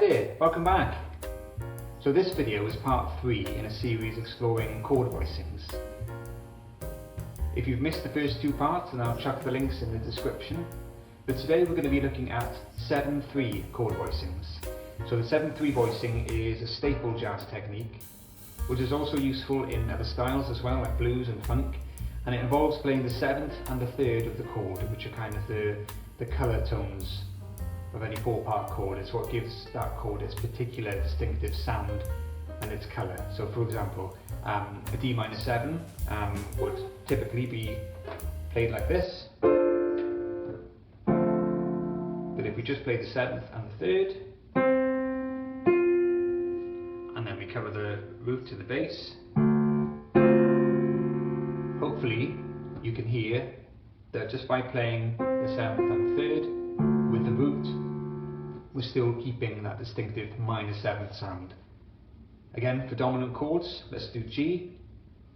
there, welcome back. So this video is part 3 in a series exploring chord voicings. If you've missed the first 2 parts, then I'll chuck the links in the description. But today we're going to be looking at 7/3 chord voicings. So the 7/3 voicing is a staple jazz technique, which is also useful in other styles as well, like blues and funk. And it involves playing the 7th and the 3rd of the chord, which are kind of the colour tones of any 4-part chord. It's what gives that chord its particular distinctive sound and its colour. So for example, a D minor 7 would typically be played like this. But if we just play the 7th and the 3rd, and then we cover the root to the bass, hopefully you can hear that just by playing the 7th and the 3rd with the root, we're still keeping that distinctive minor 7th sound. Again, for dominant chords, let's do G.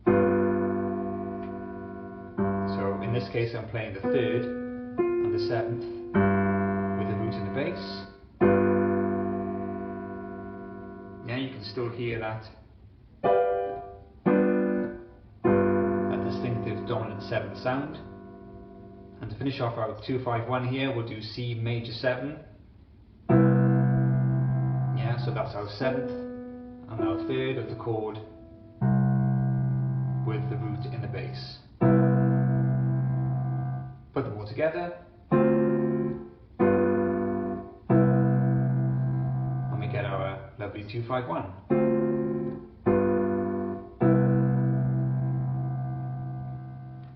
So in this case I'm playing the 3rd and the 7th with the root in the bass. Yeah, you can still hear that distinctive dominant 7th sound. And to finish off our 2-5-1 here, we'll do C major 7. Yeah, so that's our 7th and our 3rd of the chord with the root in the bass. Put them all together, and we get our lovely 2-5-1.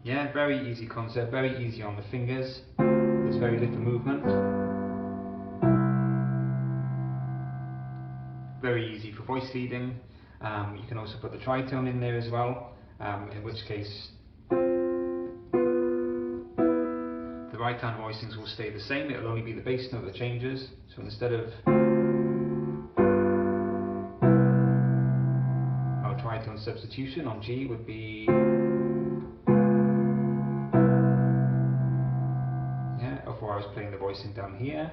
Yeah, very easy concept, very easy on the fingers. There's very little movement. Very easy for voice leading. You can also put the tritone in there as well, in which case the right hand voicings will stay the same. It'll only be the bass note that changes. So instead of our tritone substitution on G would be, I was playing the voicing down here.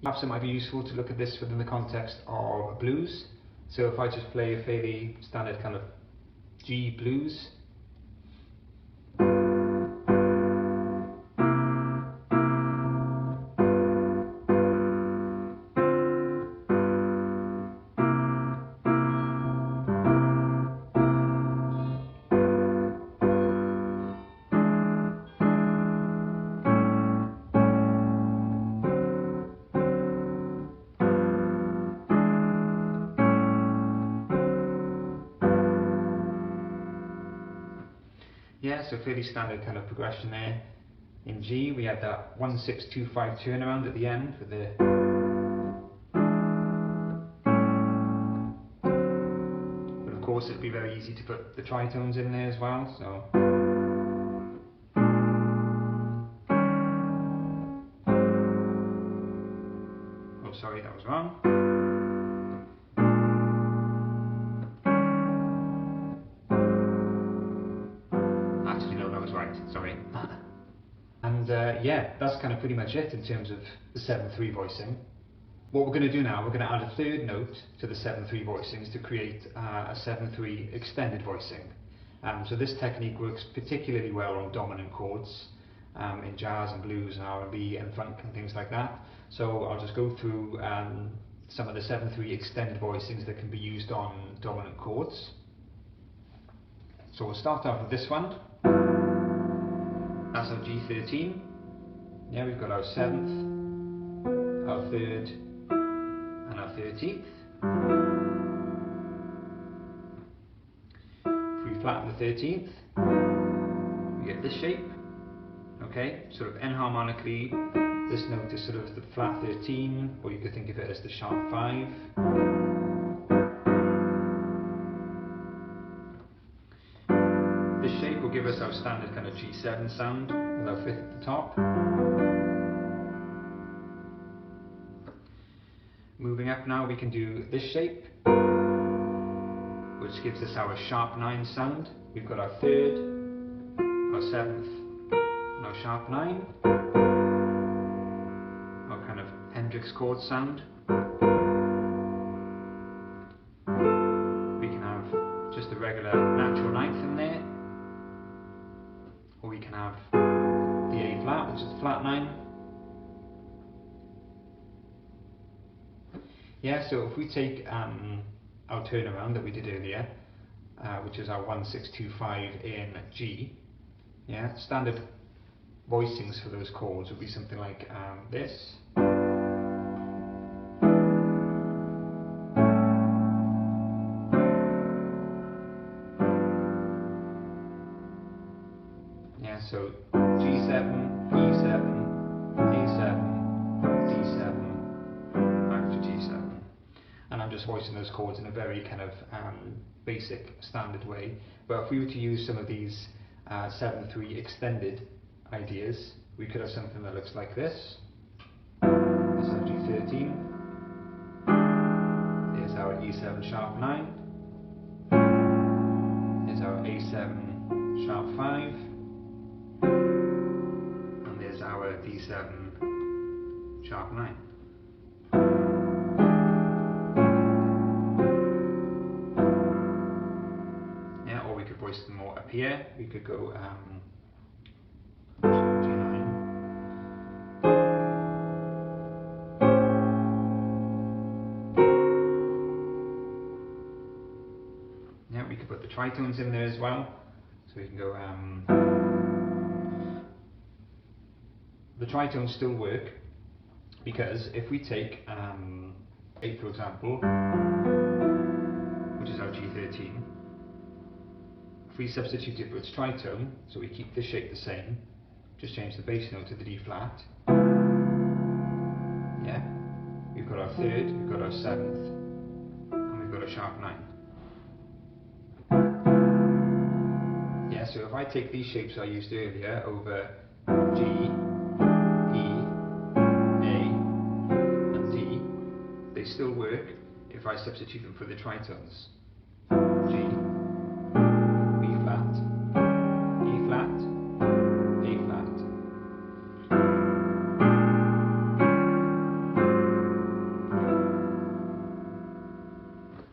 Perhaps it might be useful to look at this within the context of a blues. So if I just play a fairly standard kind of G blues, yeah, so fairly standard kind of progression there. In G we had that 1-6-2-5 turnaround at the end with the, but of course it'd be very easy to put the tritones in there as well. So oh, sorry, that was wrong. Sorry. And yeah, that's kind of pretty much it in terms of the 7/3 voicing. What we're going to do now, we're going to add a 3rd note to the 7/3 voicings to create a 7/3 extended voicing. So this technique works particularly well on dominant chords in jazz and blues and R&B and funk and things like that. So I'll just go through some of the 7/3 extended voicings that can be used on dominant chords. So we'll start off with this one. That's our G13. Yeah, we've got our 7th, our 3rd, and our 13th. If we flatten the 13th, we get this shape. Okay, sort of enharmonically, this note is sort of the flat 13, or you could think of it as the sharp 5. This shape will give us our standard kind of G7 sound with our 5th at the top. Moving up now, we can do this shape. which gives us our sharp 9 sound. We've got our 3rd, our 7th, and our sharp 9. Our kind of Hendrix chord sound. We can have just a regular natural 9th in there, or we can have the A flat, which is flat 9. Yeah, so if we take our turnaround that we did earlier, which is our 1625 in G, yeah, standard voicings for those chords would be something like this. Yeah, so G7, E7, A7, D7, back to G7. And I'm just voicing those chords in a very kind of basic, standard way. But if we were to use some of these 7/3 extended ideas, we could have something that looks like this. This is our G13. There's our E7 sharp 9. There's our A7 sharp 5. And there's our D7 sharp 9. Voice them more up here. We could go G9. Yeah, we could put the tritones in there as well. So we can go. The tritones still work because if we take A, for example, which is our G13. If we substitute it for its tritone, so we keep the shape the same, just change the bass note to the D flat. Yeah, we've got our 3rd, we've got our 7th, and we've got a sharp 9. Yeah, so if I take these shapes I used earlier over G, E, A, and D, they still work if I substitute them for the tritones. G,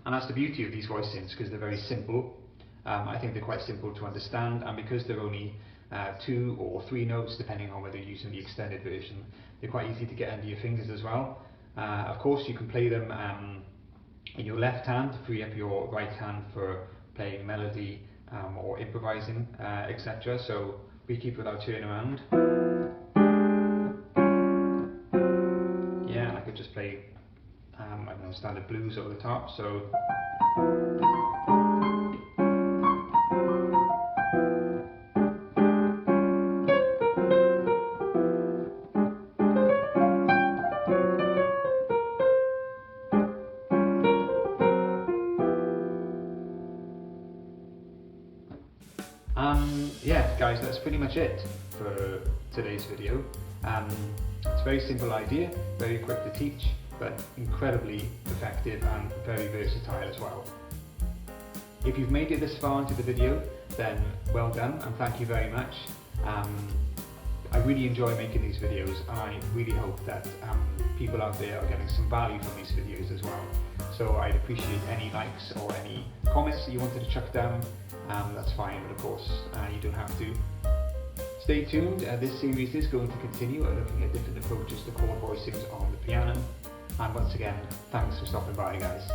and that's the beauty of these voicings, because they're very simple. I think they're quite simple to understand, and because they're only 2 or 3 notes, depending on whether you're using the extended version, they're quite easy to get under your fingers as well. Of course, you can play them in your left hand to free up your right hand for playing melody or improvising, etc. So we keep with our turnaround. Yeah, and I could just play I don't know, standard blues over the top. So yeah, guys, that's pretty much it for today's video. It's a very simple idea, very quick to teach, but incredibly effective and very versatile as well. If you've made it this far into the video, then well done and thank you very much. I really enjoy making these videos, and I really hope that people out there are getting some value from these videos as well. So I'd appreciate any likes or any comments that you wanted to chuck down. That's fine, but of course you don't have to. Stay tuned, this series is going to continue looking at different approaches to chord voicings on the piano. And once again, thanks for stopping by, guys.